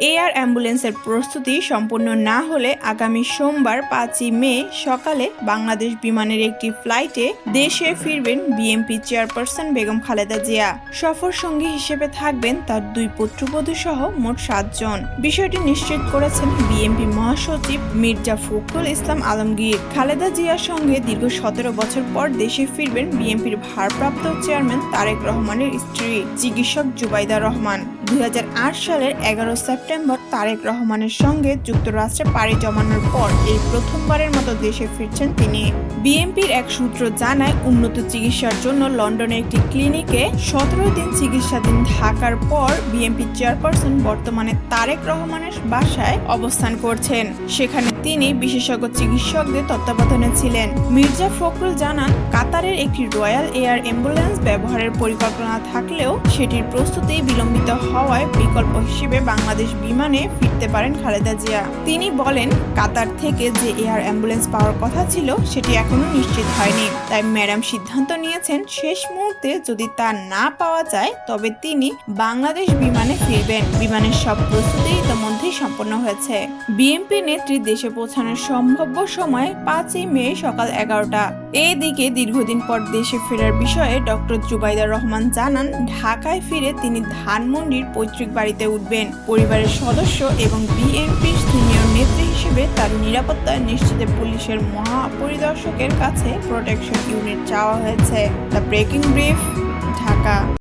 Air অ্যাম্বুলেন্সের প্রস্তুতি সম্পূর্ণ না হলে আগামী সোমবার 5ই মে সকালে বাংলাদেশ বিমানের একটি ফ্লাইটে দেশে ফিরবেন বিএনপি চেয়ারপারসন বেগম খালেদা জিয়া। সফর সঙ্গী হিসেবে থাকবেন তার 2 পুত্রবধূ সহ মোট 7 জন। বিষয়টি নিশ্চিত করেছেন বিএনপি মহাসচিব মির্জা ফখরুল ইসলাম আলমগীর। খালেদা জিয়ার সঙ্গে দীর্ঘ 17 বছর পর দেশে ফিরবেন বিএনপির ভারপ্রাপ্ত চেয়ারম্যান তারেক রহমানের স্ত্রী চিকিৎসক জুবাইদা রহমান। 2008 সালের 11 সেপ্টেম্বর তারেক রহমানের সঙ্গে যুক্তরাষ্ট্রে পাড়ি জমানোর পর এই প্রথমবারের মতো দেশে ফিরছেন তিনি। বিএনপির এক সূত্র জানায়, উন্নত চিকিৎসার জন্য লন্ডনের একটি ক্লিনিকে 17 দিন চিকিৎসাধীন থাকার পর বিএনপি চেয়ারপারসন বর্তমানে তারেক রহমানের বাসায় অবস্থান করছেন। সেখানে তিনি বিশেষজ্ঞ চিকিৎসকদের তত্ত্বাবধানে ছিলেন। মির্জা ফখরুল জানান, কাতারের একটি রয়্যাল এয়ার অ্যাম্বুলেন্স ব্যবহারের পরিকল্পনা থাকলেও সেটির প্রস্তুতি বিলম্বিত হওয়ায় বিকল্প হিসেবে বাংলাদেশ বিমানে ফিরতে পারেন খালেদা জিয়া। তিনি বলেন, কাতার থেকে যে এয়ার অ্যাম্বুলেন্স পাওয়ার কথা ছিল সেটি এখনো নিশ্চিত হয়নি। তাই ম্যাডাম সিদ্ধান্ত নিয়েছেন শেষ মুহূর্তে যদি তা না পাওয়া যায় তবে তিনি বাংলাদেশ বিমানে ফিরবেন। বিমানের সব প্রস্তুতি ইতিমধ্যেই সম্পন্ন হয়েছে। বিএনপি নেত্রী দেশে পৌঁছানোর সম্ভাব্য সময় 5ই মে সকাল 11টা। এদিকে দীর্ঘদিন পর দেশে ফেরার বিষয়ে ডক্টর জুবাইদা রহমান জানান, ঢাকায় ফিরে তিনি ধানমন্ডির পৈতৃক বাড়িতে উঠবেন। পরিবারের সদস্য এবং বিএনপির সিনিয়র নেত্রী হিসেবে তার নিরাপত্তা নিশ্চিতে পুলিশের মহাপরিদর্শকের কাছে প্রোটেকশন ইউনিট চাওয়া হয়েছে। The breaking brief, Dhaka.